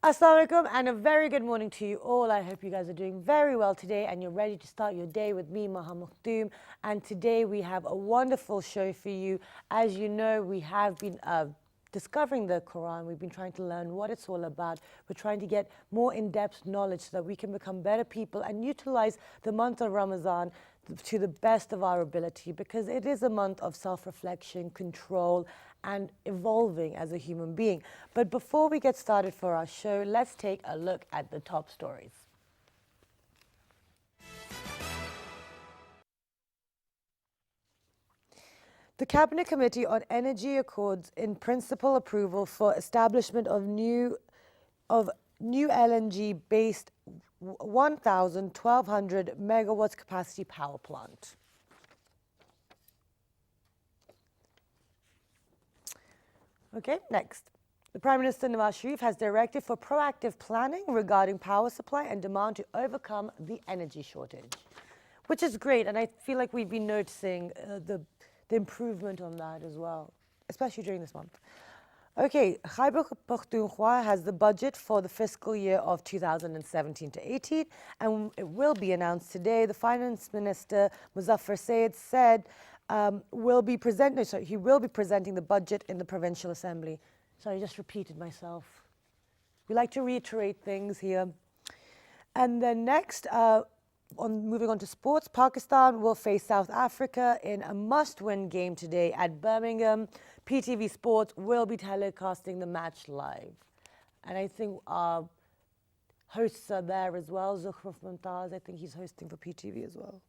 Assalamu alaikum and a very good morning to you all. I hope you guys are doing very well today and you're ready to start your day with me, Maha Mukhtoom. And today we have a wonderful show for you. As you know, we have been discovering the Quran. We've been trying to learn what it's all about. We're trying to get more in-depth knowledge so that we can become better people and utilize the month of Ramadan to the best of our ability, because it is a month of self-reflection, control, and evolving as a human being. But before we get started for our show, let's take a look at the top stories. The Cabinet Committee on Energy Accords in principle approval for establishment of new LNG-based 1,200 megawatts capacity power plant. Okay, next. The Prime Minister Nawaz Sharif has directed for proactive planning regarding power supply and demand to overcome the energy shortage, which is great, and I feel like we've been noticing the improvement on that as well, especially during this month. Okay, Khyber Pakhtunkhwa has the budget for the fiscal year of 2017 to 18, and it will be announced today. The Finance Minister, Muzaffar Said, said he will be presenting the budget in the Provincial Assembly. Sorry, I just repeated myself. We like to reiterate things here. And then next, moving on to sports, Pakistan will face South Africa in a must-win game today at Birmingham. PTV Sports will be telecasting the match live. And I think our hosts are there as well. Zukhruf Mumtaz, I think he's hosting for PTV as well.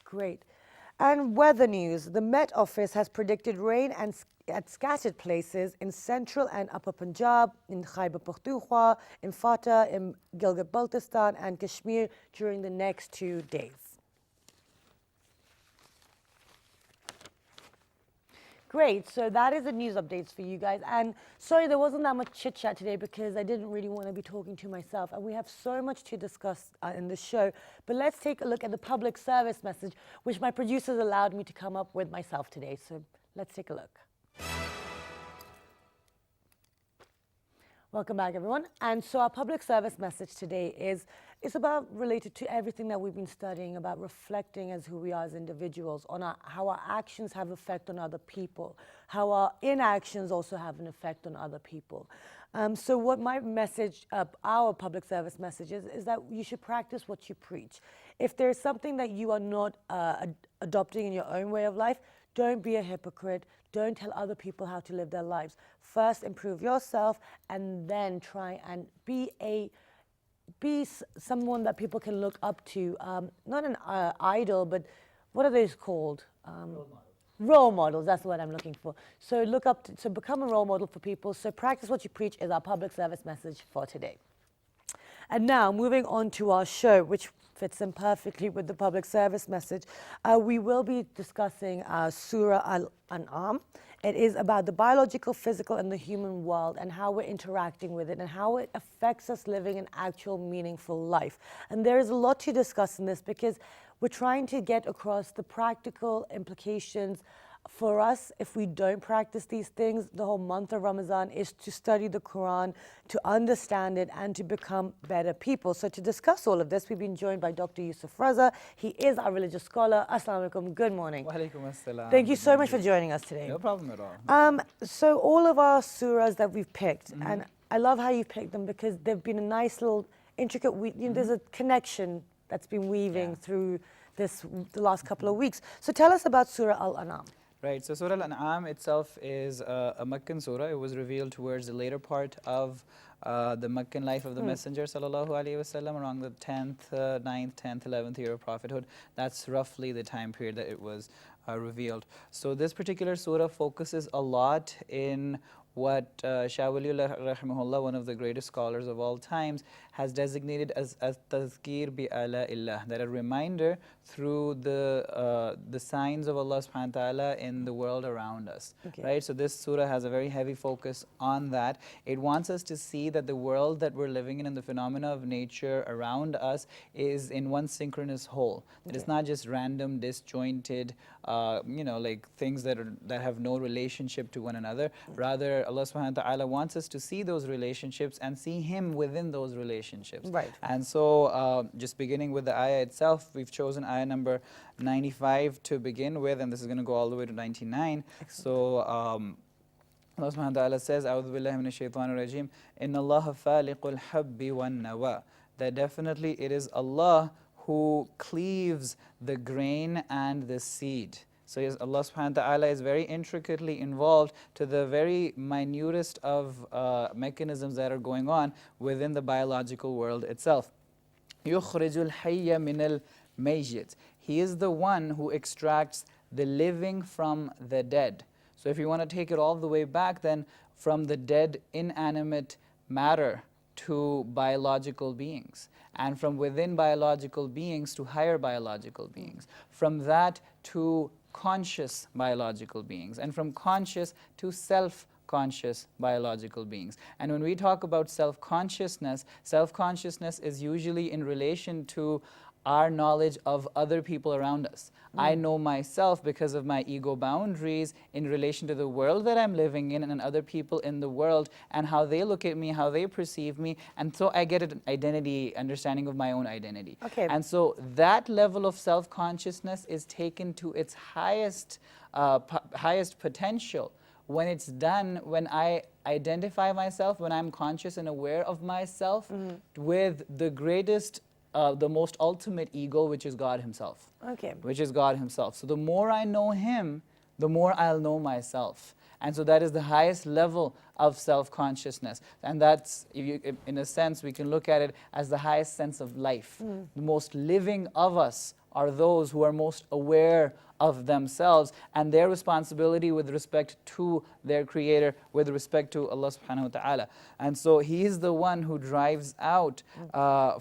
Great. And weather news. The Met Office has predicted rain at scattered places in central and upper Punjab, in Khyber Pakhtunkhwa, in Fatah, in Gilgit-Baltistan and Kashmir during the next 2 days. Great, so that is the news updates for you guys. And sorry, there wasn't that much chit chat today because I didn't really want to be talking to myself. And we have so much to discuss in this show. But let's take a look at the public service message, which my producers allowed me to come up with myself today. So let's take a look. Welcome back, everyone. And so our public service message today is about related to everything that we've been studying about reflecting as who we are as individuals, on how our actions have effect on other people, how our inactions also have an effect on other people. So what my message, our public service message is that you should practice what you preach. If there's something that you are not adopting in your own way of life, don't be a hypocrite. Don't tell other people how to live their lives. First, improve yourself, and then try and be someone that people can look up to. Not an idol, but what are those called? Role models, that's what I'm looking for. So become a role model for people. So practice what you preach is our public service message for today. And now, moving on to our show, which fits in perfectly with the public service message, we will be discussing Surah Al-An'am. It is about the biological, physical, and the human world and how we're interacting with it and how it affects us living an actual meaningful life. And there is a lot to discuss in this because we're trying to get across the practical implications for us. If we don't practice these things, the whole month of Ramadan is to study the Quran, to understand it, and to become better people. So to discuss all of this, we've been joined by Dr. Yusuf Raza. He is our religious scholar. Assalamu alaikum. Good morning. Wa alaikum assalam. Thank you so much for joining us today. No problem at all. So all of our surahs that we've picked, and I love how you picked them because they've been a nice little intricate, there's a connection that's been weaving through the last couple of weeks. So tell us about Surah Al-An'am. Right, so Surah Al-An'am itself is a Meccan surah. It was revealed towards the later part of the Meccan life of the Messenger sallallahu alaihi wasallam, around the 10th, 9th, 10th, 11th year of prophethood. That's roughly the time period that it was revealed. So this particular surah focuses a lot in what Shah Waliullah rahimahullah, one of the greatest scholars of all times, has designated as tazkir bi ala illah, that a reminder through the signs of Allah subhanahu wa ta'ala in the world around us. Okay. Right? So this surah has a very heavy focus on that. It wants us to see that the world that we're living in and the phenomena of nature around us is in one synchronous whole. That it's not just random, disjointed, like things that have no relationship to one another. Rather, Allah subhanahu wa ta'ala wants us to see those relationships and see Him within those relationships. Right. And so just beginning with the ayah itself, we've chosen ayah number 95 to begin with, and this is going to go all the way to 99. Excellent. So Allah subhanahu wa ta'ala says, A'udhu billahi minash shaitanir rajim, Inna Allah faliqul habbi wan nawa. That definitely it is Allah who cleaves the grain and the seed. So yes, Allah subhanahu wa ta'ala is very intricately involved to the very minutest of mechanisms that are going on within the biological world itself. يُخْرِجُ الْحَيَّ مِنَ الْمَيِّتِ. He is the one who extracts the living from the dead. So if you want to take it all the way back, then from the dead inanimate matter to biological beings, and from within biological beings to higher biological beings, from that to conscious biological beings, and from conscious to self-conscious biological beings. And when we talk about self-consciousness is usually in relation to our knowledge of other people around us. I know myself because of my ego boundaries in relation to the world that I'm living in and other people in the world and how they look at me, how they perceive me, and so I get an identity, understanding of my own identity. Okay. And so that level of self-consciousness is taken to its highest potential when it's done, when I identify myself, when I'm conscious and aware of myself with the greatest the most ultimate ego, which is God Himself. Okay. Which is God Himself. So the more I know Him, the more I'll know myself. And so that is the highest level of self-consciousness. And that's, in a sense, we can look at it as the highest sense of life. The most living of us are those who are most aware of themselves and their responsibility with respect to their Creator, with respect to Allah subhanahu wa ta'ala. And so He is the one who drives out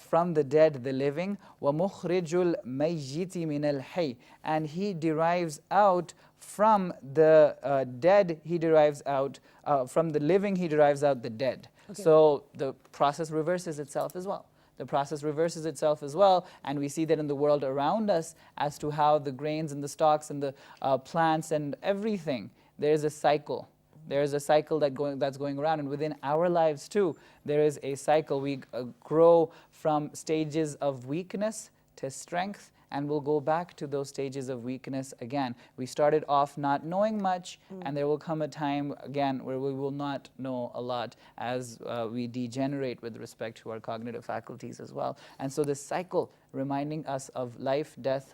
from the dead the living. وَمُخْرِجُ الْمَيِّتِ مِنَ الْحَيِّ. And He derives out from the dead, He derives out, from the living He derives out the dead. Okay. So the process reverses itself as well. The process reverses itself as well, and we see that in the world around us as to how the grains and the stalks and the plants and everything, there's a cycle. There is a cycle that's going around, and within our lives too, there is a cycle. We grow from stages of weakness to strength, and we'll go back to those stages of weakness again. We started off not knowing much, and there will come a time again where we will not know a lot as we degenerate with respect to our cognitive faculties as well. And so this cycle reminding us of life, death,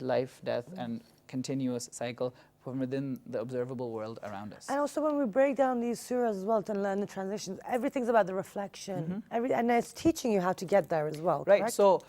and continuous cycle from within the observable world around us. And also when we break down these surahs as well to learn the transitions, everything's about the reflection. And it's teaching you how to get there as well, Right, correct? so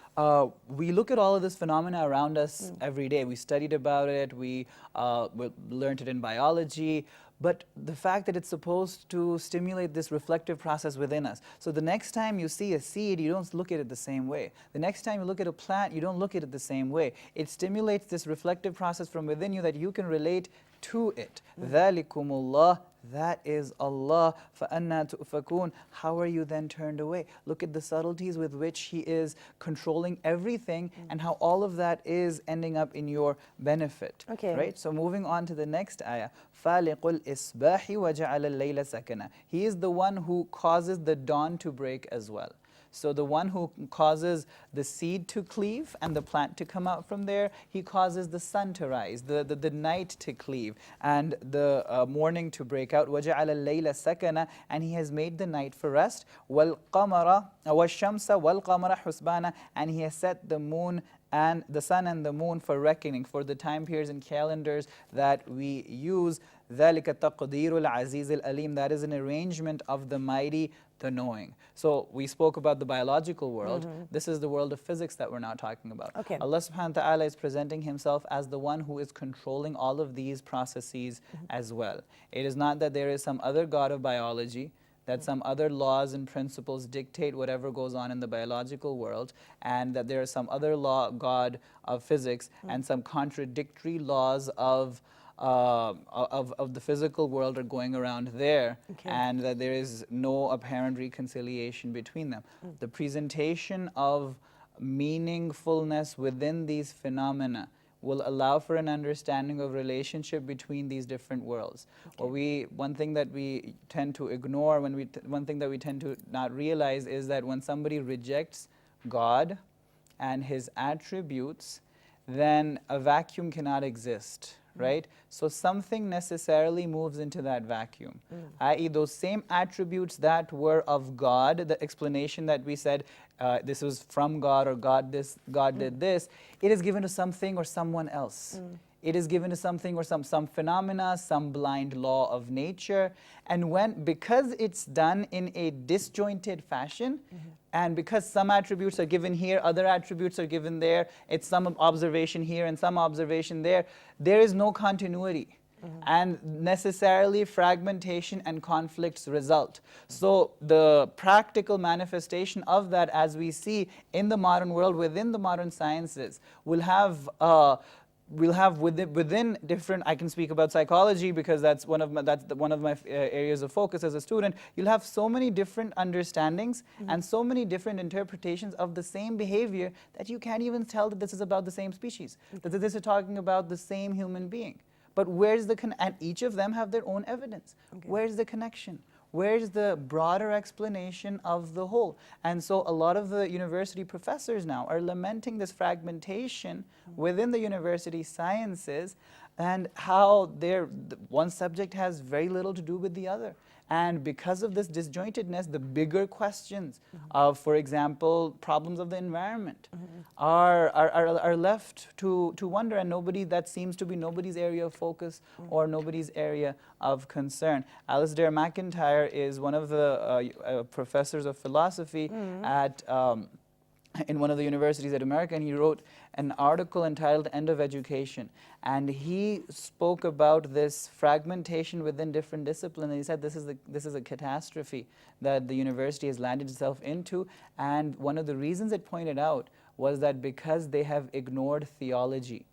we look at all of this phenomena around us every day. We studied about it, we learned it in biology, but the fact that it's supposed to stimulate this reflective process within us. So the next time you see a seed, you don't look at it the same way. The next time you look at a plant, you don't look at it the same way. It stimulates this reflective process from within you that you can relate to it. ذَلِكُمُ اللَّهُ. That is Allah. فَأَنَّا تُؤْفَكُونَ. How are you then turned away? Look at the subtleties with which He is controlling everything and how all of that is ending up in your benefit. Okay. Right? So moving on to the next ayah. فَالِقُ الْإِصْبَاحِ وَجَعَلَ اللَّيْلَ سَكَنًا. He is the one who causes the dawn to break as well. So the one who causes the seed to cleave and the plant to come out from there, He causes the sun to rise, the night to cleave, and the morning to break out. وَجَعَلَ اللَّيْلَ سَكَنًا. And He has made the night for rest. وَالْقَمَرَ وَالشَّمْسَ وَالْقَمَرَ حُسْبَانًا. And He has set the moon and the sun and the moon for reckoning, for the time periods and calendars that we use. ذَلِكَ تَقْدِيرُ الْعَزِيزِ الْأَلِيمِ. That is an arrangement of the mighty, the knowing. So we spoke about the biological world. This is the world of physics that we're now talking about. Okay. Allah subhanahu wa ta'ala is presenting Himself as the one who is controlling all of these processes as well. It is not that there is some other God of biology, that some other laws and principles dictate whatever goes on in the biological world, and that there is some other God of physics and some contradictory laws of the physical world are going around there, and that there is no apparent reconciliation between them. The presentation of meaningfulness within these phenomena, will allow for an understanding of relationship between these different worlds. One thing that we tend to ignore, one thing that we tend to not realize is that when somebody rejects God and His attributes, then a vacuum cannot exist, right? So something necessarily moves into that vacuum, i.e. those same attributes that were of God, the explanation that we said, this was from God, or God did this, it is given to something or someone else. It is given to something or some phenomena, some blind law of nature. And because it's done in a disjointed fashion, and because some attributes are given here, other attributes are given there, it's some observation here and some observation there, there is no continuity. And necessarily fragmentation and conflicts result. So the practical manifestation of that, as we see in the modern world, within the modern sciences, we'll have within different, I can speak about psychology because that's one of my areas of focus as a student. You'll have so many different understandings and so many different interpretations of the same behavior that you can't even tell that this is about the same species, that this is talking about the same human being. But where's the and each of them have their own evidence. Where's the connection? Where's the broader explanation of the whole? And so a lot of the university professors now are lamenting this fragmentation within the university sciences, and how one subject has very little to do with the other. And because of this disjointedness, the bigger questions of, for example, problems of the environment are left to wonder, and that seems to be nobody's area of focus or nobody's area of concern. Alasdair MacIntyre is one of the professors of philosophy in one of the universities at America, and he wrote an article entitled End of Education. And he spoke about this fragmentation within different disciplines. And he said this is a catastrophe that the university has landed itself into. And one of the reasons it pointed out was that because they have ignored theology,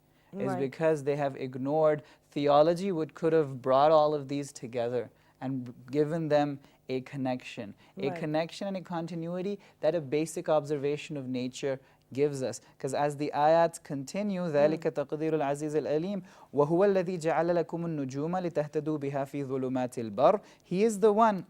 because they have ignored theology, which could have brought all of these together and given them a connection, connection and a continuity that a basic observation of nature gives us. Because as the ayats continue, ذَلِكَ تَقْدِيرُ الْعَزِيزِ الْأَلِيمِ وَهُوَ الَّذِي جَعَلَ لَكُمُ النُّجُومَ لِتَهْتَدُوا بِهَا فِي ظُلُمَاتِ الْبَرِّ. He is the one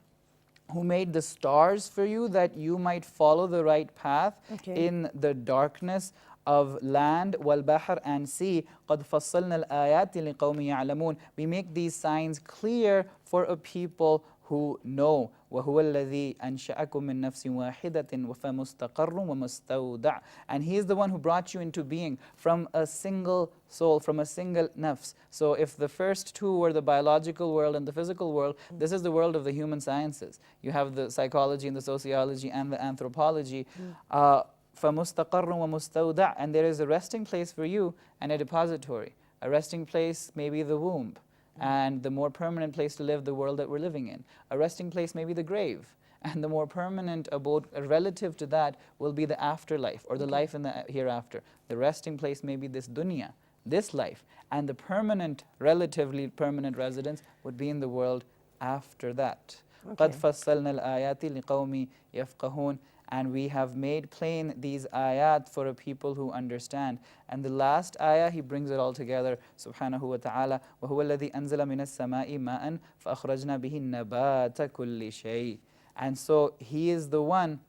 who made the stars for you that you might follow the right path in the darkness of land, والبحر, and sea. قَدْ فَصَّلْنَا الْآيَاتِ لِقَوْمٍ يَعْلَمُونَ. We make these signs clear for a people who know. وَهُوَ الَّذِي أَنْشَأَكُم مِّن نَفْسٍ وَاحِدَةٍ وَفَمُسْتَقَرٌّ وَمُسْتَوْدَعٌ. And He is the one who brought you into being from a single soul, from a single nafs. So if the first two were the biological world and the physical world, this is the world of the human sciences. You have the psychology and the sociology and the anthropology. فَمُسْتَقَرٌّ وَمُسْتَوْدَعٌ. And there is a resting place for you and a depository. A resting place may be the womb, and the more permanent place to live, the world that we're living in. A resting place may be the grave, and the more permanent abode relative to that will be the afterlife, or the life in the hereafter. The resting place may be this dunya, this life, and the permanent, relatively permanent residence would be in the world after that. قَدْ فَصَّلْنَا الْآيَاتِ لِقَوْمِ يَفْقَهُونَ. And we have made plain these ayat for a people who understand. And the last ayah, he brings it all together, subhanahu wa ta'ala. وَهُوَ الَّذِي أَنزَلَ مِنَ السَّمَاءِ مَاءً فَأَخْرَجْنَا بِهِ نَبَاتَ كُلِّ شَيْءٍ. And so He is the one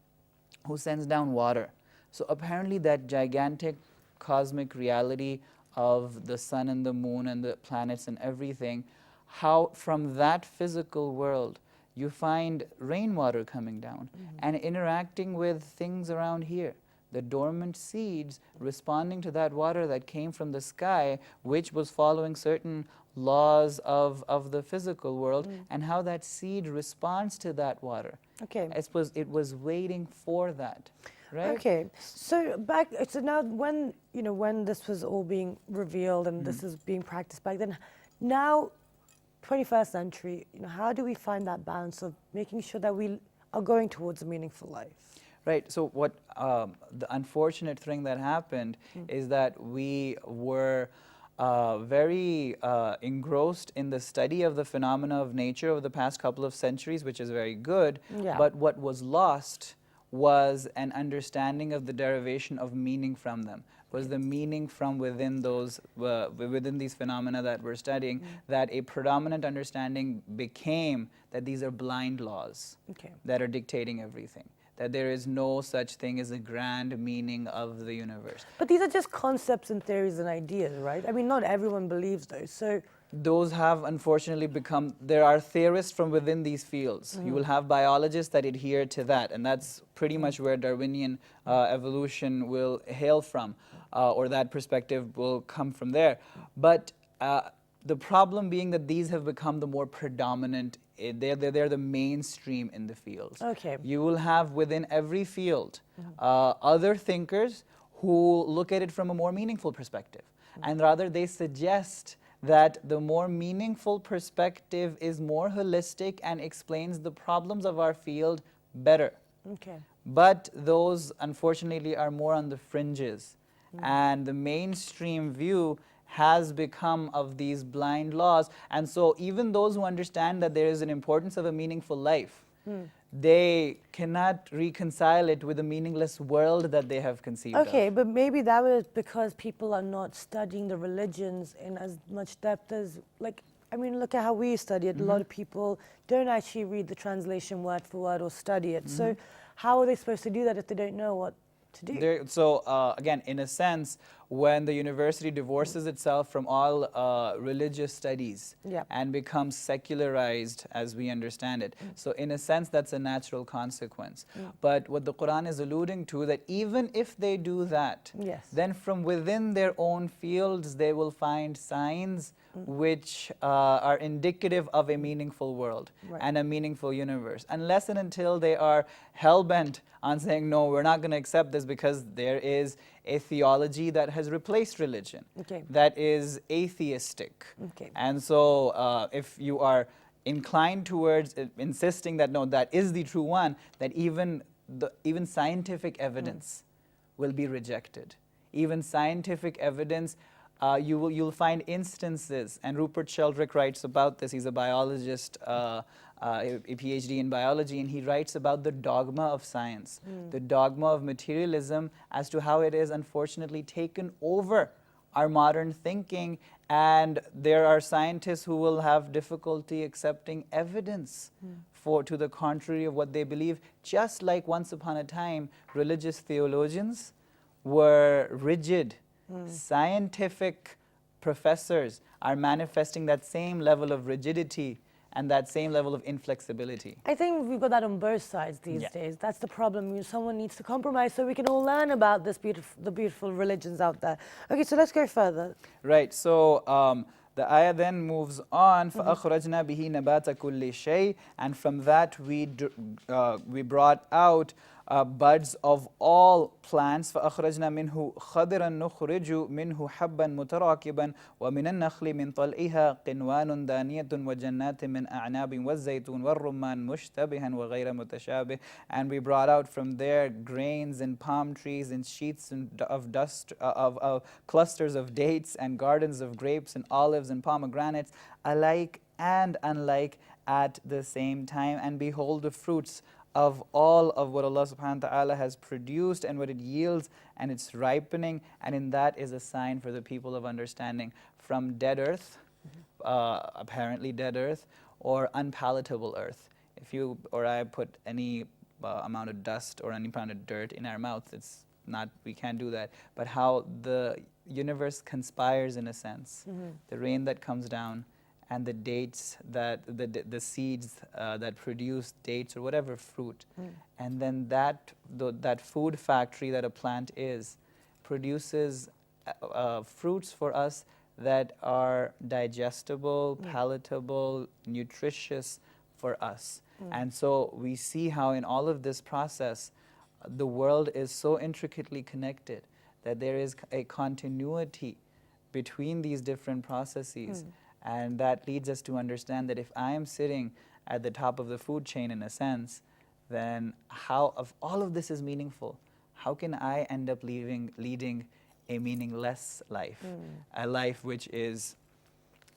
who sends down water. So apparently that gigantic cosmic reality of the sun and the moon and the planets and everything, how from that physical world you find rainwater coming down and interacting with things around here. The dormant seeds responding to that water that came from the sky, which was following certain laws of the physical world, and how that seed responds to that water. It was waiting for that. Right? So now when this was all being revealed and this is being practiced back then, now 21st century, how do we find that balance of making sure that we are going towards a meaningful life? Right. So what the unfortunate thing that happened is that we were very engrossed in the study of the phenomena of nature over the past couple of centuries, which is very good. But what was lost was an understanding of the derivation of meaning from them. was the meaning from within those within these phenomena that we're studying, that a predominant understanding became that these are blind laws that are dictating everything, that there is no such thing as a grand meaning of the universe. But these are just concepts and theories and ideas, right? I mean, not everyone believes those. So those have unfortunately become, there are theorists from within these fields. You will have biologists that adhere to that, and that's pretty much where Darwinian evolution will hail from, or that perspective will come from there. But the problem being that these have become the more predominant, they're the mainstream in the fields. You will have within every field other thinkers who look at it from a more meaningful perspective, and rather they suggest that the more meaningful perspective is more holistic and explains the problems of our field better. But those, unfortunately, are more on the fringes. And the mainstream view has become of these blind laws. And so even those who understand that there is an importance of a meaningful life, they cannot reconcile it with the meaningless world that they have conceived of. but maybe that was because people are not studying the religions in as much depth as, like, I mean, look at how we study it. A lot of people don't actually read the translation word for word or study it. So how are they supposed to do that if they don't know what to do? Again, in a sense, when the university divorces itself from all religious studies and becomes secularized as we understand it, so in a sense that's a natural consequence. But what the Quran is alluding to, that even if they do that, then from within their own fields they will find signs which are indicative of a meaningful world and a meaningful universe, unless and until they are hell-bent on saying, no, we're not going to accept this because there is a theology that has replaced religion, that is atheistic. And so if you are inclined towards insisting that, no, that is the true one, that even scientific evidence will be rejected. Even scientific evidence, you'll find instances, and Rupert Sheldrake writes about this. He's a biologist, a PhD in biology, and he writes about the dogma of science, the dogma of materialism, as to how it is unfortunately taken over our modern thinking, and there are scientists who will have difficulty accepting evidence to the contrary of what they believe, just like once upon a time religious theologians were rigid. Scientific professors are manifesting that same level of rigidity and that same level of inflexibility. I think we've got that on both sides these days. That's the problem. Someone needs to compromise so we can all learn about the beautiful religions out there. Okay, so let's go further. Right, so the ayah then moves on, فَأَخْرَجْنَا بِهِ نَبَاتَ كُلِّ شَيْءٍ, and from that we brought out buds of all plants. فَأَخْرَجْنَا مِنْهُ خَضِرًا نُخْرِجُ مِنْهُ حَبًّا مُتَرَاكِبًا وَمِنَ النَّخْلِ مِنْ طَلْعِهَا قِنْوَانٌ دَانِيَةٌ وَجَنَّاتٍ مِنْ أَعْنَابٍ وَالزَّيْتُونَ وَالرُّمَّانَ مُشْتَبِهًا وَغَيْرَ مُتَشَابِهٍ. And we brought out from there grains and palm trees and sheets of dust, of clusters of dates and gardens of grapes and olives and pomegranates, alike and unlike at the same time. And behold the fruits of all of what Allah subhanahu wa ta'ala has produced and what it yields, and it's ripening, and in that is a sign for the people of understanding. From dead earth, apparently dead earth, or unpalatable earth. If you or I put any amount of dust or any amount of dirt in our mouth, it's not, we can't do that. But how the universe conspires in a sense. The rain that comes down, and the dates that the seeds that produce dates or whatever fruit, and then that food factory that a plant is produces fruits for us that are digestible, palatable, nutritious for us. And so we see how in all of this process the world is so intricately connected that there is a continuity between these different processes. And that leads us to understand that if I am sitting at the top of the food chain in a sense, then how, if all of this is meaningful, how can I end up leading a meaningless life? A life which is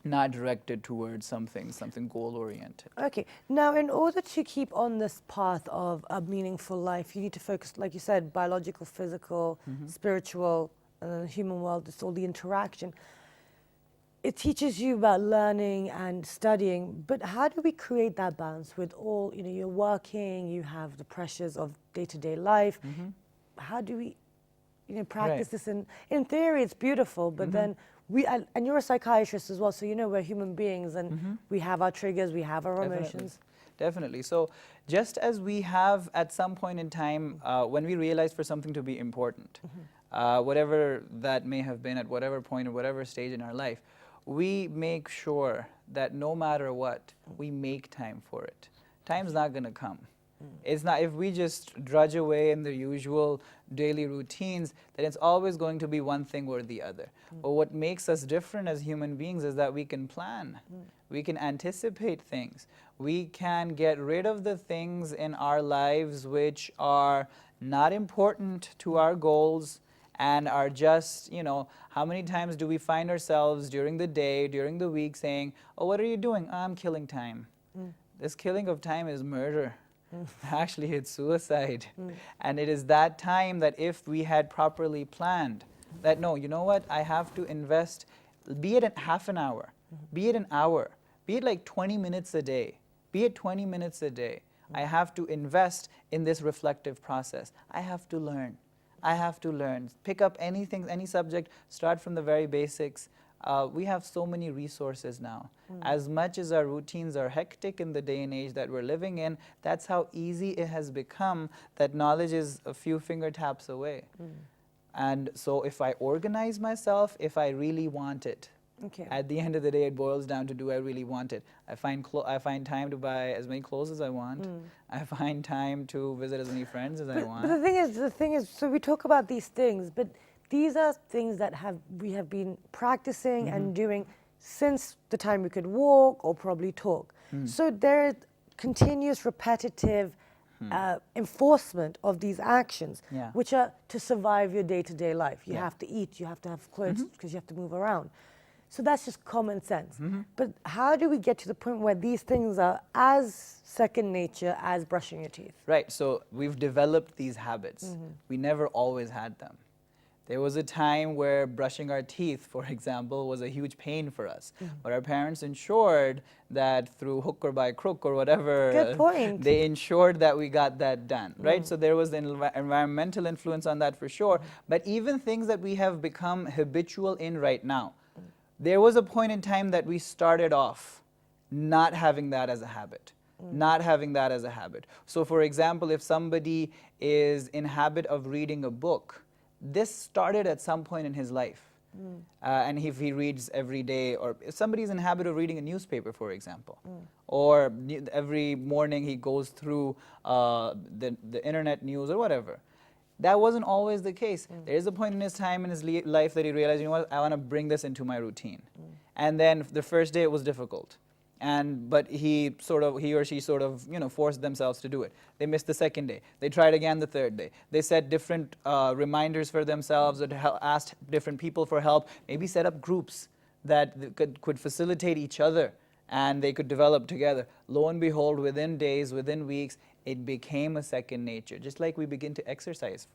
not directed towards something goal-oriented. Okay, now in order to keep on this path of a meaningful life, you need to focus, like you said, biological, physical, spiritual, and then the human world, it's all the interaction. It teaches you about learning and studying, but how do we create that balance with all, you're working, you have the pressures of day-to-day life. How do we, practice this in theory, it's beautiful, but then and you're a psychiatrist as well, so we're human beings and we have our triggers, we have our emotions. Definitely. So just as we have at some point in time, when we realize for something to be important, whatever that may have been at whatever point or whatever stage in our life, we make sure that no matter what, we make time for it. Time's not going to come. It's not, if we just drudge away in the usual daily routines, then it's always going to be one thing or the other. But what makes us different as human beings is that we can plan. We can anticipate things. We can get rid of the things in our lives which are not important to our goals and are just, how many times do we find ourselves during the day, during the week saying, oh, what are you doing? I'm killing time. This killing of time is murder. Actually, it's suicide. And it is that time that if we had properly planned, that no, you know what, I have to invest, be it a half an hour, be it an hour, be it like 20 minutes a day, be it 20 minutes a day, I have to invest in this reflective process. I have to learn. I have to learn. Pick up anything, any subject, start from the very basics. We have so many resources now. As much as our routines are hectic in the day and age that we're living in, that's how easy it has become that knowledge is a few finger taps away. And so if I organize myself, if I really want it, at the end of the day, it boils down to, do I really want it? I find time to buy as many clothes as I want. I find time to visit as many friends as I want. But the thing is, so we talk about these things, but these are things that we have been practicing and doing since the time we could walk or probably talk. So there is continuous repetitive enforcement of these actions, which are to survive your day-to-day life. You have to eat, you have to have clothes because you have to move around. So that's just common sense. But how do we get to the point where these things are as second nature as brushing your teeth? Right, so we've developed these habits. We never always had them. There was a time where brushing our teeth, for example, was a huge pain for us. But our parents ensured that through hook or by crook or whatever, Good point. they ensured that we got that done, right? So there was an environmental influence on that for sure. But even things that we have become habitual in right now, there was a point in time that we started off not having that as a habit. Not having that as a habit. So for example, if somebody is in habit of reading a book, this started at some point in his life. And if he reads every day, or if somebody's in habit of reading a newspaper, for example, or every morning he goes through the internet news or whatever, that wasn't always the case. There is a point in his time in his life that he realized, you know what, I want to bring this into my routine. And then the first day it was difficult. But he or she sort of, forced themselves to do it. They missed the second day. They tried again the third day. They set different reminders for themselves, or asked different people for help. Maybe set up groups that could facilitate each other, and they could develop together. Lo and behold, within days, within weeks, it became a second nature. Just like we begin to exercise,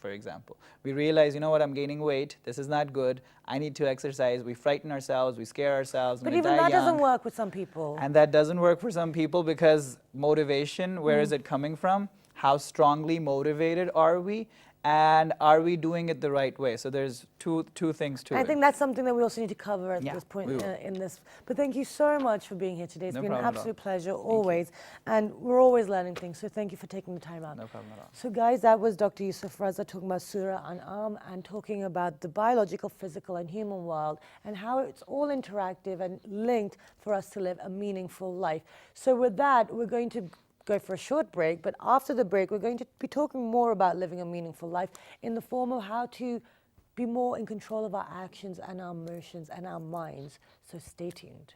for example. We realize, you know what, I'm gaining weight. This is not good. I need to exercise. We frighten ourselves. We scare ourselves. But even that doesn't work with some people. And that doesn't work for some people because motivation, where is it coming from? How strongly motivated are we? And are we doing it the right way? So there's two things to it. I think that's something that we also need to cover at this point in this. But thank you so much for being here today. It's been an absolute pleasure, always. And we're always learning things, so thank you for taking the time out. No problem at all. So guys, that was Dr. Yusuf Raza talking about Surah An'am and talking about the biological, physical, and human world and how it's all interactive and linked for us to live a meaningful life. So with that, we're going to go for a short break, but after the break, we're going to be talking more about living a meaningful life in the form of how to be more in control of our actions and our emotions and our minds. So stay tuned.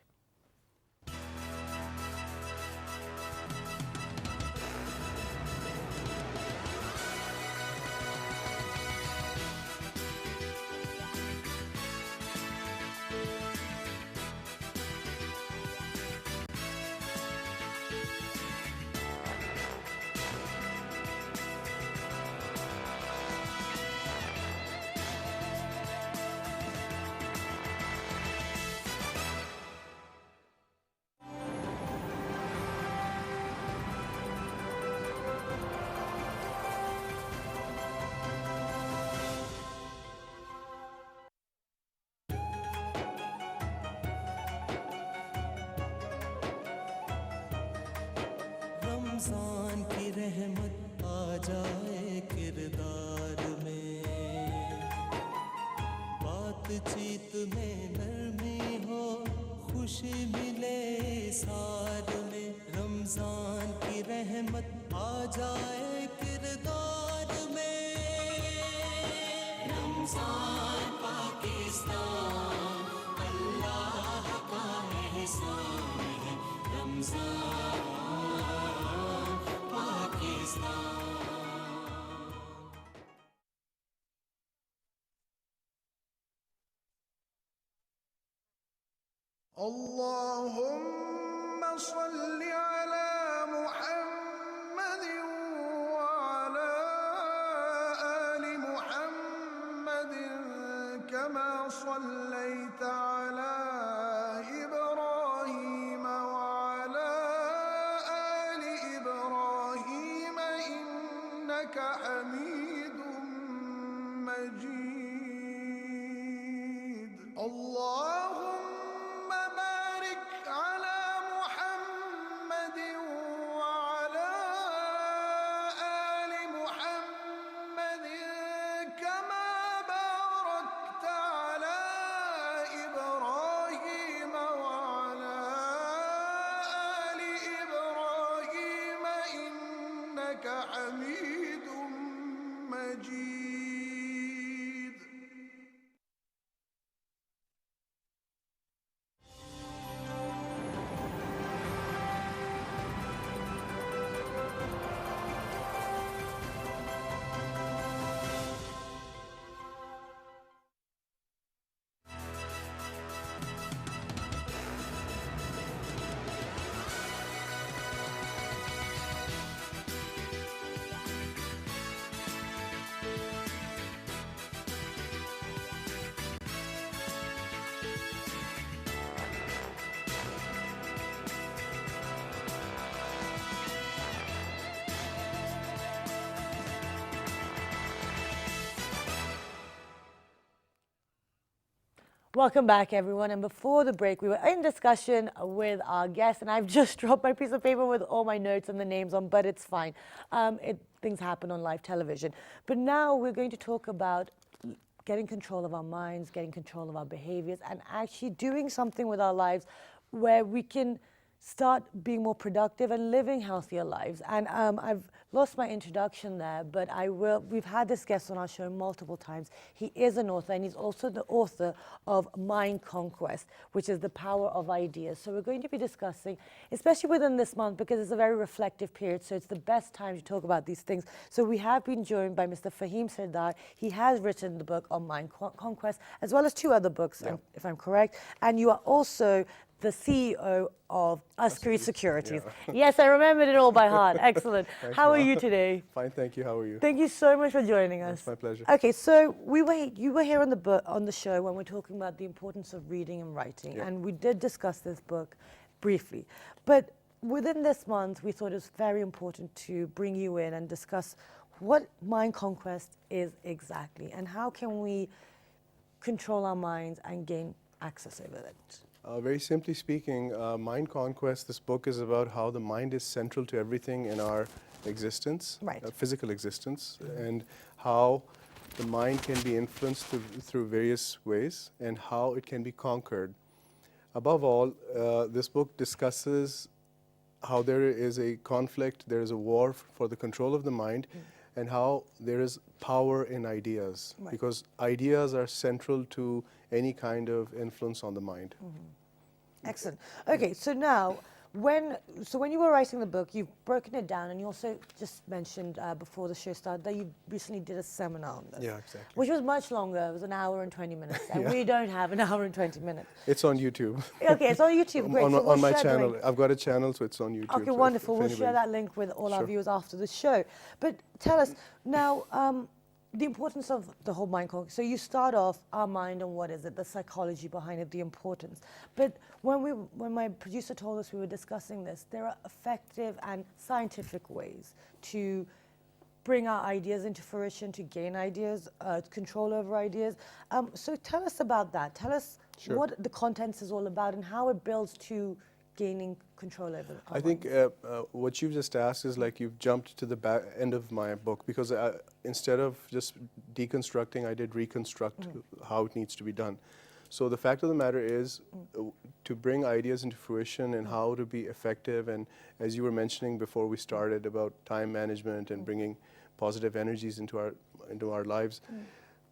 Ramzan की रहमत आ जाए किरदार में, बातचीत में नरमी हो, खुशी मिले सार में। रमजान की रहमत आ जाए किरदार में। रमजान पाकिस्तान अल्लाह का एहसान है। Ramzan Pakistan. اللهم صل على محمد وعلى آل محمد كما صليت على إبراهيم وعلى آل إبراهيم إنك حميد مجيد. اللهم بارك على محمد وعلى آل محمد كما باركت على إبراهيم وعلى آل إبراهيم إنك حميد مجيد. Welcome back, everyone. And before the break, we were in discussion with our guests, and I've just dropped my piece of paper with all my notes and the names on, but it's fine. Things happen on live television. But now we're going to talk about getting control of our minds, getting control of our behaviors, and actually doing something with our lives where we can start being more productive and living healthier lives. And I've lost my introduction there, but I will. We've had this guest on our show multiple times. He is an author, and he's also the author of Mind Conquest, which is the power of ideas. So we're going to be discussing, especially within this month, because it's a very reflective period, so it's the best time to talk about these things. So we have been joined by Mr. Fahim Sardar. He has written the book on Mind Conquest, as well as 2 other books, if I'm correct. And you are also the CEO of Askari Securities. Yeah. Yes, I remembered it all by heart. Excellent. How are you today? Fine, thank you. How are you? Thank you so much for joining us. It's my pleasure. Okay, so you were here on the show when we're talking about the importance of reading and writing, Yeah. and we did discuss this book briefly. But within this month, we thought it was very important to bring you in and discuss what Mind Conquest is exactly, and how can we control our minds and gain access over it. Very simply speaking, Mind Conquest, this book is about how the mind is central to everything in our existence, Right. Physical existence, and how the mind can be influenced through various ways and how it can be conquered. Above all, this book discusses how there is a conflict, there is a war for the control of the mind, and how there is power in ideas, Right. because ideas are central to any kind of influence on the mind. Excellent. Okay, so now, when you were writing the book, you've broken it down, and you also just mentioned before the show started that you recently did a seminar on this. Yeah, exactly. Which was much longer. It was an hour and 20 minutes, and we don't have an hour and 20 minutes. It's on YouTube. Okay, it's on YouTube. Great. on So we'll on my share the channel. link. I've got a channel, so it's on YouTube. Okay, so if wonderful. We'll share anybody- that link with all our Sure. viewers after the show. But tell us now the importance of the whole mind conquest. So you start off our mind and what is it, the psychology behind it, the importance. But when my producer told us we were discussing this, there are effective and scientific ways to bring our ideas into fruition, to gain ideas, control over ideas. So tell us about that. Tell us Sure. what the contents is all about and how it builds to gaining control over our I think minds? what you've just asked is like you've jumped to the back end of my book, because instead of just deconstructing, I did reconstruct how it needs to be done. So the fact of the matter is to bring ideas into fruition and how to be effective, and as you were mentioning before we started about time management and bringing positive energies into our lives.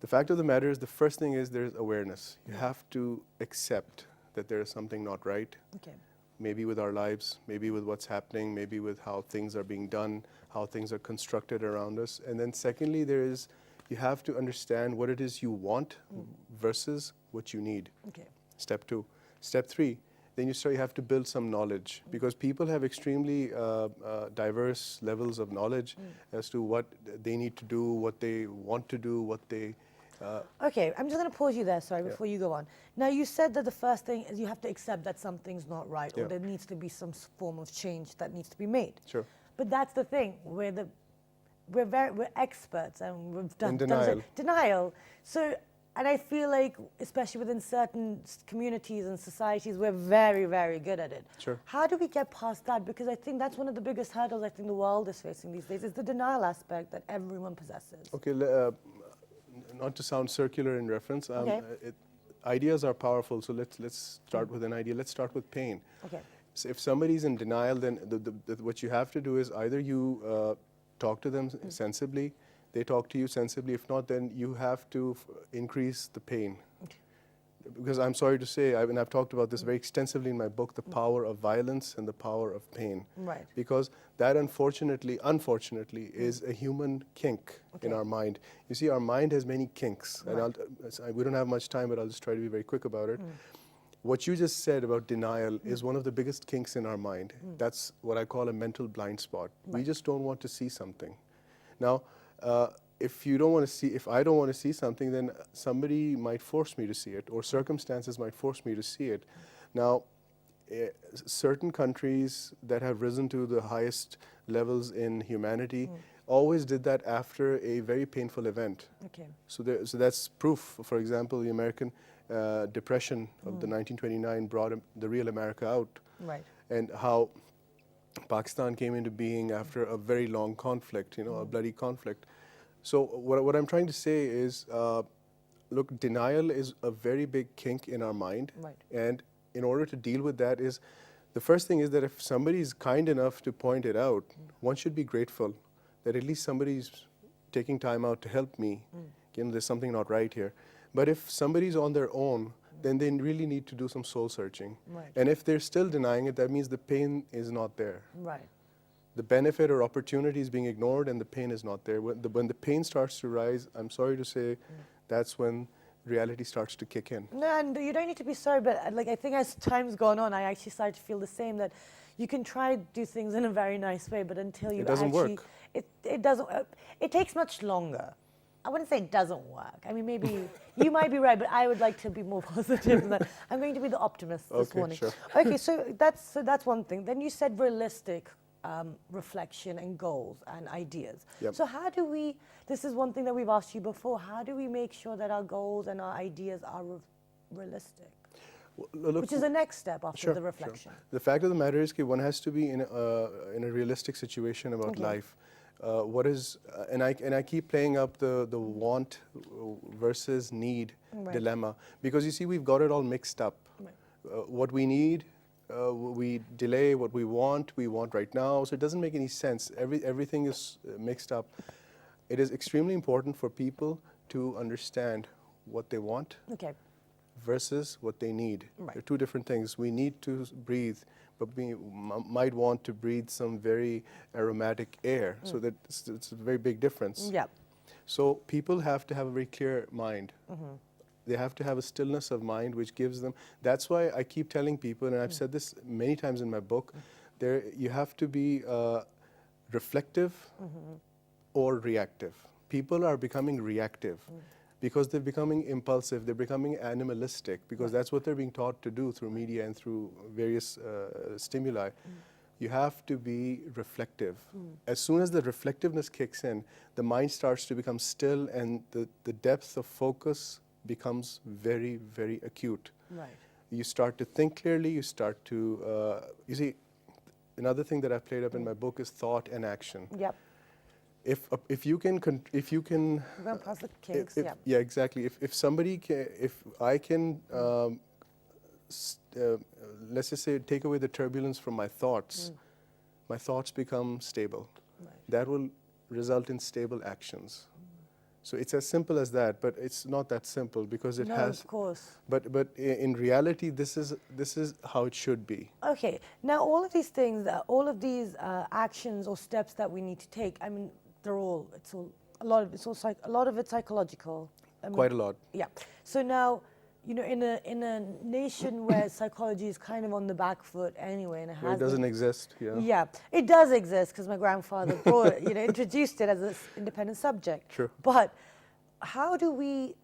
The fact of the matter is, the first thing is there's awareness. You have to accept that there is something not right. Okay. Maybe with our lives, maybe with what's happening, maybe with how things are being done, how things are constructed around us. And then secondly, you have to understand what it is you want versus what you need. Okay. Step 2. Step 3, then you have to build some knowledge, because people have extremely diverse levels of knowledge as to what they need to do, what they want to do, what they... Okay, I'm just going to pause you there, sorry, before you go on. Now, you said that the first thing is you have to accept that something's not right, or Yeah. there needs to be some form of change that needs to be made. Sure. But that's the thing, we're experts, and we've done denial. Denial. So, and I feel like, especially within certain communities and societies, we're very, very good at it. Sure. How do we get past that? Because I think that's one of the biggest hurdles I think the world is facing these days, is the denial aspect that everyone possesses. Okay, not to sound circular in reference, Okay. Ideas are powerful, so let's start with an idea. Let's start with pain. Okay. So if somebody's in denial, then what you have to do is either you talk to them sensibly, they talk to you sensibly. If not, then you have to increase the pain. Because I'm sorry to say, and I've talked about this very extensively in my book, the power of violence and the power of pain. Right. Because that unfortunately, is a human kink in our mind. You see, our mind has many kinks. And we don't have much time, but I'll just try to be very quick about it. What you just said about denial is one of the biggest kinks in our mind. That's what I call a mental blind spot. We just don't want to see something. Now, if I don't want to see something, then somebody might force me to see it, or circumstances might force me to see it. Now, certain countries that have risen to the highest levels in humanity always did that after a very painful event. Okay. So that's proof. For example, the American Depression of the 1929 brought the real America out. Right. And how Pakistan came into being after a very long conflict, a bloody conflict. So what I'm trying to say is, look, denial is a very big kink in our mind. Right. And in order to deal with that the first thing is that if somebody is kind enough to point it out, one should be grateful that at least somebody's taking time out to help me. There's something not right here. But if somebody's on their own, then they really need to do some soul searching. Right. And if they're still denying it, that means the pain is not there. Right. The benefit or opportunity is being ignored and the pain is not there. When the pain starts to rise, I'm sorry to say, that's when reality starts to kick in. No, and you don't need to be sorry, but I think as time's gone on, I actually started to feel the same, that you can try to do things in a very nice way, but until you It doesn't actually... work. It doesn't... it takes much longer. I wouldn't say it doesn't work. I mean, maybe you might be right, but I would like to be more positive than that. I'm going to be the optimist this Okay, morning. sure. Okay, so that's one thing. Then you said realistic reflection and goals and ideas. Yep. So how do we, this is one thing that we've asked you before, how do we make sure that our goals and our ideas are realistic? Look, Which is the next step after Sure, the sure. reflection. The fact of the matter is that one has to be in a realistic situation about life. And I keep playing up the want versus need dilemma, because you see, we've got it all mixed up. Right. What we need, we delay. What we want right now. So it doesn't make any sense. Everything is mixed up. It is extremely important for people to understand what they want Okay. versus what they need. Right. They're two different things. We need to breathe, but we might want to breathe some very aromatic air. So that it's a very big difference. Yeah. So people have to have a very clear mind. They have to have a stillness of mind, which gives them. That's why I keep telling people, and I've said this many times in my book, you have to be reflective or reactive. People are becoming reactive because they're becoming impulsive, they're becoming animalistic, because that's what they're being taught to do through media and through various stimuli. You have to be reflective. As soon as the reflectiveness kicks in, the mind starts to become still, and the depth of focus becomes very, very acute. Right. You start to think clearly. You start to, you see, another thing that I've played up in my book is thought and action. Yep. If you can, We're going past the kinks. Yep. yeah, exactly. If somebody can, if I can, let's just say, take away the turbulence from my thoughts become stable. Right. That will result in stable actions. So it's as simple as that, but it's not that simple because it No, has. of course. But in reality, this is how it should be. Okay. Now, all of these things, all of these actions or steps that we need to take, I mean, a lot of it's psychological. I mean, Quite a lot. Yeah. So now, you know, in a nation where psychology is kind of on the back foot anyway, and It doesn't exist. Yeah. Yeah, it does exist because my grandfather brought it, introduced it as an independent subject. True. But how do we,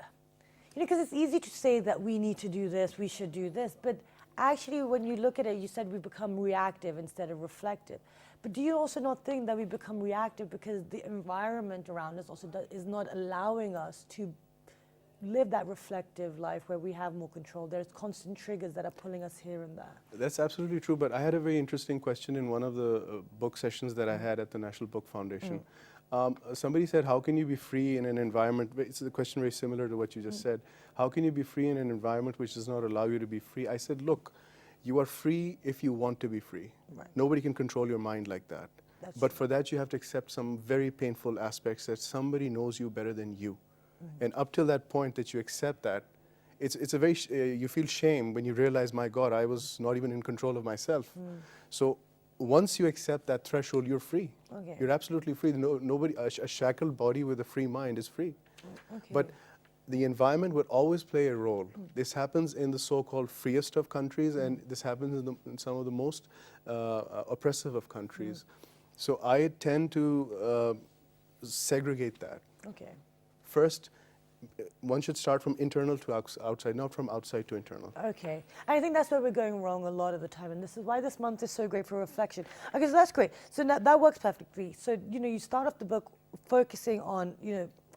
because it's easy to say that we need to do this, we should do this, but actually when you look at it, you said we become reactive instead of reflective. But do you also not think that we become reactive because the environment around us also is not allowing us to live that reflective life where we have more control? There's constant triggers that are pulling us here and there. That's absolutely true. But I had a very interesting question in one of the book sessions that I had at the National Book Foundation. Somebody said, how can you be free in an environment? It's a question very similar to what you just said. How can you be free in an environment which does not allow you to be free? I said, look, you are free if you want to be free. Right. Nobody can control your mind like that. That's But true. for that, you have to accept some very painful aspects that somebody knows you better than you. And up till that point that you accept that, it's a very, you feel shame when you realize, my God, I was not even in control of myself. So once you accept that threshold, you're free. Okay. You're absolutely free. Nobody, a shackled body with a free mind is free. Okay. But the environment will always play a role. This happens in the so-called freest of countries, and this happens in some of the most oppressive of countries. So I tend to segregate that. Okay. First, one should start from internal to outside, not from outside to internal. Okay. And I think that's where we're going wrong a lot of the time. And this is why this month is so great for reflection. Okay, so that's great. So now that works perfectly. So, you start off the book focusing on,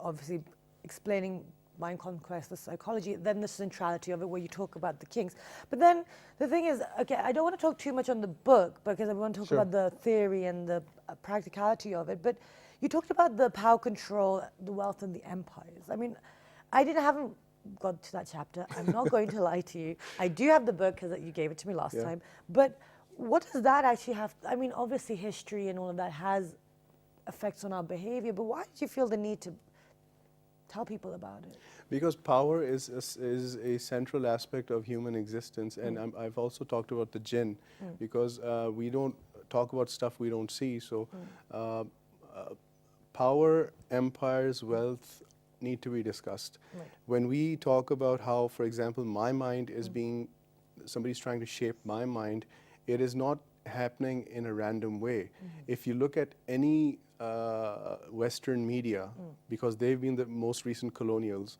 obviously explaining mind conquest, the psychology, then the centrality of it where you talk about the kinks. But then the thing is, okay, I don't want to talk too much on the book because I want to talk Sure. about the theory and the practicality of it. But you talked about the power control, the wealth and the empires. I mean, haven't got to that chapter. I'm not going to lie to you. I do have the book because you gave it to me last time. But what does that actually have? I mean, obviously history and all of that has effects on our behavior, but why did you feel the need to tell people about it? Because power is a central aspect of human existence, and I've also talked about the jinn, because we don't talk about stuff we don't see. So power, empires, wealth need to be discussed. Right. When we talk about how, for example, my mind is being, somebody's trying to shape my mind, it is not happening in a random way. If you look at any Western media, because they've been the most recent colonials,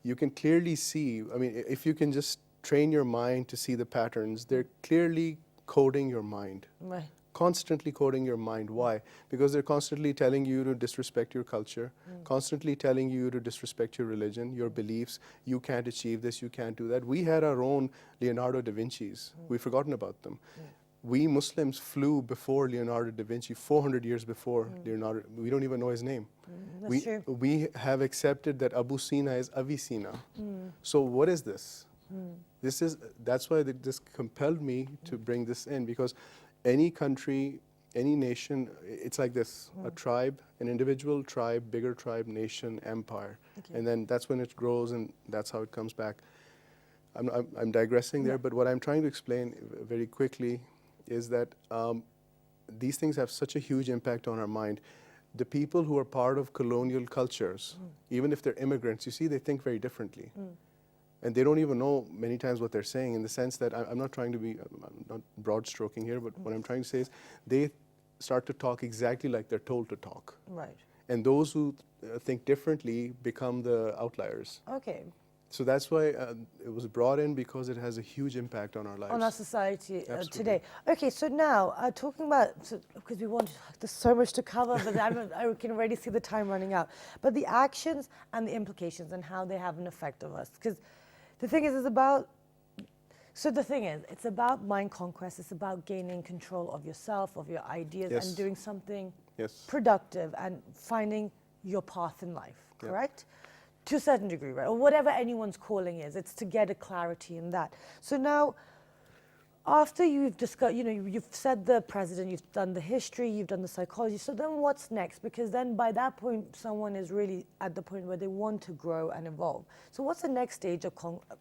you can clearly see, I mean, if you can just train your mind to see the patterns, they're clearly coding your mind. Right. Constantly coding your mind. Why? Because they're constantly telling you to disrespect your culture, constantly telling you to disrespect your religion, your beliefs. You can't achieve this, you can't do that. We had our own Leonardo da Vinci's. We've forgotten about them. We Muslims flew before Leonardo da Vinci, 400 years before Leonardo. We don't even know his name. That's true. We have accepted that Abu Sina is Avicenna. So what is this? That's why this compelled me to bring this in, because any country, any nation, it's like this: a tribe, an individual tribe, bigger tribe, nation, empire. Okay. And then that's when it grows, and that's how it comes back. I'm digressing there, but what I'm trying to explain very quickly is that these things have such a huge impact on our mind. The people who are part of colonial cultures, even if they're immigrants, you see, they think very differently. And they don't even know many times what they're saying, in the sense that I'm not trying to be, I'm not broad stroking here, but what I'm trying to say is they start to talk exactly like they're told to talk. Right. And those who think differently become the outliers. Okay. So that's why it was brought in, because it has a huge impact on our lives. On our society Absolutely. today. Okay, so now talking about, because there's so much to cover, but I can already see the time running out. But the actions and the implications and how they have an effect on us. Because the thing is about, So the thing is, it's about mind conquest. It's about gaining control of yourself, of your ideas, Yes. and doing something Yes. productive and finding your path in life, Yeah. correct? To a certain degree, right? Or whatever anyone's calling is, it's to get a clarity in that. So now, after you've discussed, you've said the president, you've done the history, you've done the psychology. So then what's next? Because then by that point, someone is really at the point where they want to grow and evolve. So what's the next stage of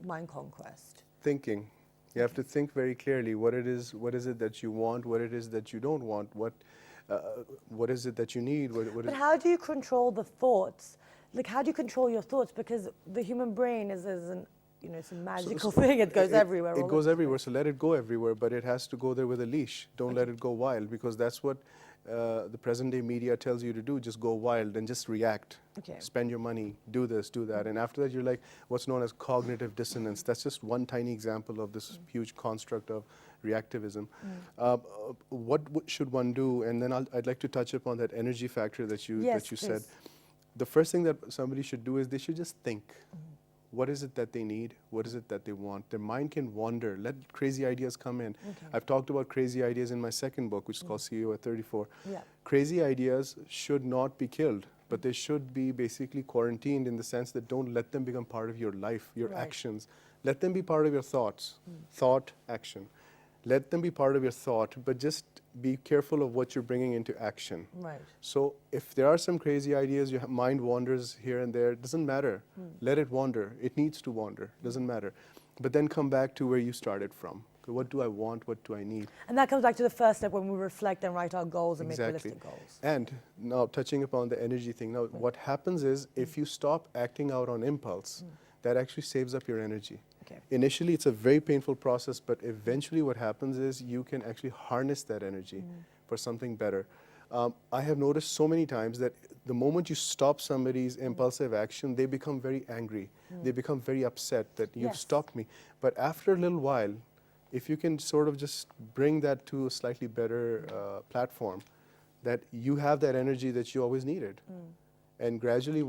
mind conquest? Thinking. You have to think very clearly what it is it that you want, what it is that you don't want, what is it that you need, what But is, how do you control the thoughts? Like, how do you control your thoughts? Because the human brain is it's a magical thing. It goes everywhere. It all goes over the everywhere, place. so let it go everywhere, but it has to go there with a leash. Don't let it go wild, because that's what the present-day media tells you to do. Just go wild and just react. Okay. Spend your money, do this, do that. And after that, you're like what's known as cognitive dissonance. That's just one tiny example of this huge construct of reactivism. What should one do? And then I'd like to touch upon that energy factor that you Yes, said. please. The first thing that somebody should do is they should just think. What is it that they need? What is it that they want? Their mind can wander. Let crazy ideas come in. Okay. I've talked about crazy ideas in my second book, which is called CEO at 34. Yeah. Crazy ideas should not be killed, but they should be basically quarantined in the sense that don't let them become part of your life, your Right. actions. Let them be part of your thoughts. Thought, action. Let them be part of your thought, but just be careful of what you're bringing into action. Right. So if there are some crazy ideas, your mind wanders here and there, it doesn't matter. Let it wander. It needs to wander. Doesn't matter. But then come back to where you started from. What do I want? What do I need? And that comes back to the first step when we reflect and write our goals and Exactly. make realistic goals. And now touching upon the energy thing. Now what happens is if you stop acting out on impulse, that actually saves up your energy. Okay. Initially, it's a very painful process, but eventually what happens is you can actually harness that energy for something better. I have noticed so many times that the moment you stop somebody's impulsive action, they become very angry. They become very upset that you've Yes. stopped me. But after a little while, if you can sort of just bring that to a slightly better platform, that you have that energy that you always needed. And gradually,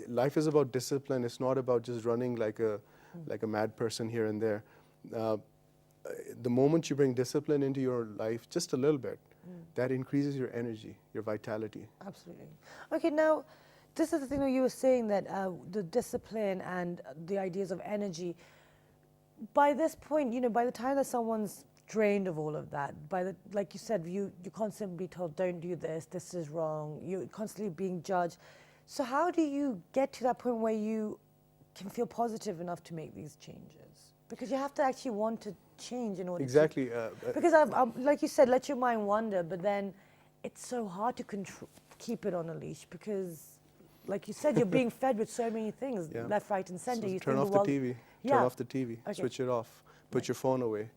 life is about discipline. It's not about just running like a mad person here and there. The moment you bring discipline into your life, just a little bit, that increases your energy, your vitality. Absolutely. Okay, now, this is the thing that you were saying that the discipline and the ideas of energy, by this point, by the time that someone's drained of all of that, like you said, you're constantly told, don't do this, this is wrong, you're constantly being judged. So how do you get to that point where you can feel positive enough to make these changes? Because you have to actually want to change in order Exactly. to... Because, like you said, let your mind wander, but then it's so hard to keep it on a leash because, like you said, you're being fed with so many things, Yeah. left, right, and center. So You turn think off the the world- TV. Yeah. Turn off the TV. Okay. Switch it off. Put your phone away.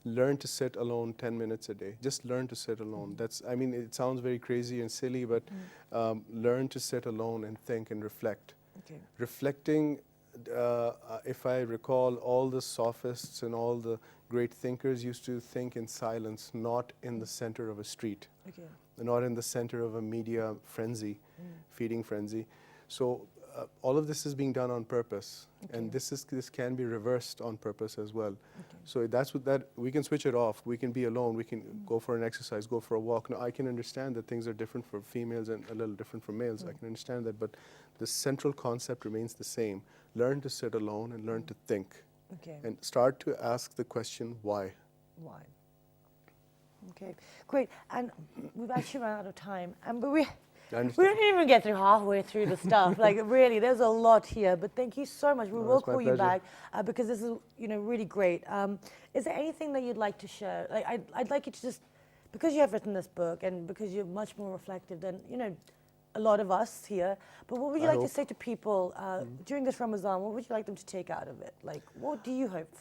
Learn to sit alone 10 minutes a day. Just learn to sit alone. It sounds very crazy and silly, but learn to sit alone and think and reflect. Okay. Reflecting, if I recall, all the sophists and all the great thinkers used to think in silence, not in the center of a street, Okay. not in the center of a media frenzy, feeding frenzy. So all of this is being done on purpose, and this can be reversed on purpose as well. So that's what that we can switch it off. We can be alone. We can go for an exercise, go for a walk. Now I can understand that things are different for females and a little different for males. I can understand that, but the central concept remains the same. Learn to sit alone and learn to think, Okay. and start to ask the question why. Why? Okay, great. And we've actually run out of time. But we I we understand. didn't even get through halfway through the stuff. Like really, there's a lot here. But thank you so much. We No, will it's my call you pleasure. back because this is really great. Is there anything that you'd like to share? Like I'd like you to just, because you have written this book and because you're much more reflective than a lot of us here. But what would you I like to hope. say to people during this Ramadan? What would you like them to take out of it? Like what do you hope?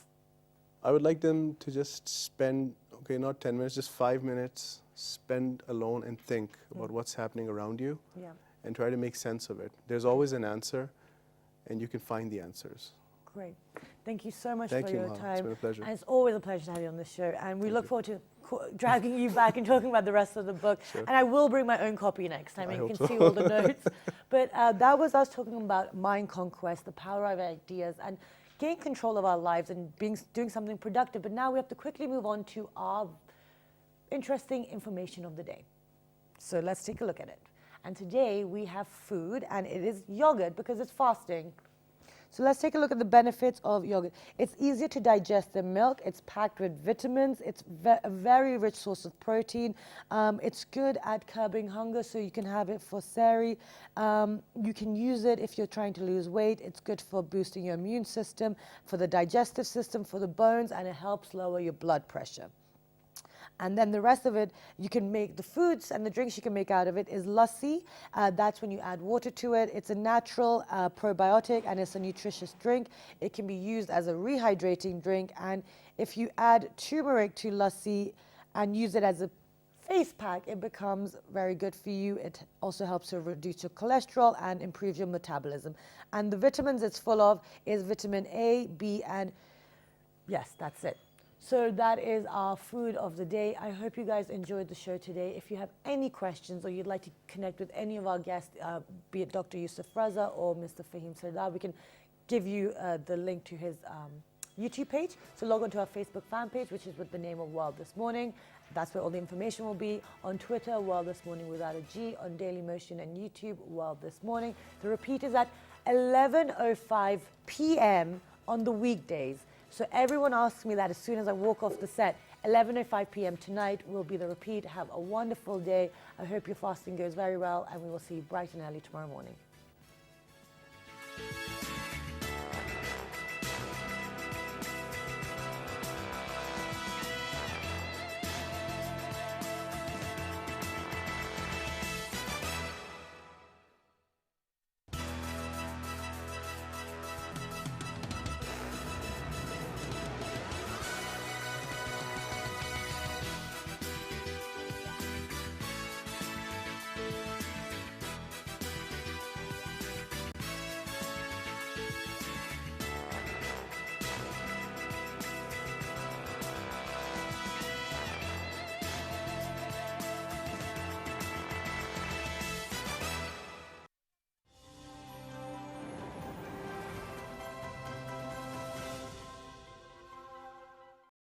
I would like them to just spend, not 10 minutes, just 5 minutes, spend alone and think about what's happening around you Yeah. and try to make sense of it. There's always an answer, and you can find the answers. Great. Thank you so much Thank for you, your Maha. It's time. been a pleasure. And it's always a pleasure to have you on this show. And we Thank look you. forward to dragging you back and talking about the rest of the book. Sure. And I will bring my own copy next time, I and you can hope see so. all the notes. But that was us talking about mind conquest, the power of ideas, and gain control of our lives and doing something productive. But now we have to quickly move on to our interesting information of the day. So let's take a look at it. And today we have food, and it is yogurt because it's fasting. So let's take a look at the benefits of yogurt. It's easier to digest than milk. It's packed with vitamins. It's a very rich source of protein. It's good at curbing hunger, so you can have it for sehri. You can use it if you're trying to lose weight. It's good for boosting your immune system, for the digestive system, for the bones, and it helps lower your blood pressure. And then the rest of it, you can make the foods and the drinks you can make out of it is lassi. That's when you add water to it. It's a natural probiotic and it's a nutritious drink. It can be used as a rehydrating drink. And if you add turmeric to lassi and use it as a face pack, it becomes very good for you. It also helps to reduce your cholesterol and improve your metabolism. And the vitamins it's full of is vitamin A, B, and yes, that's it. So that is our food of the day. I hope you guys enjoyed the show today. If you have any questions or you'd like to connect with any of our guests, be it Dr. Yusuf Raza or Mr. Fahim Sardar, we can give you the link to his YouTube page. So log on to our Facebook fan page, which is with the name of World This Morning. That's where all the information will be. On Twitter, World This Morning without a G. On Daily Motion and YouTube, World This Morning. The repeat is at 11:05 p.m. on the weekdays. So everyone asks me that as soon as I walk off the set. 11:05 p.m. tonight will be the repeat. Have a wonderful day. I hope your fasting goes very well, and we will see you bright and early tomorrow morning.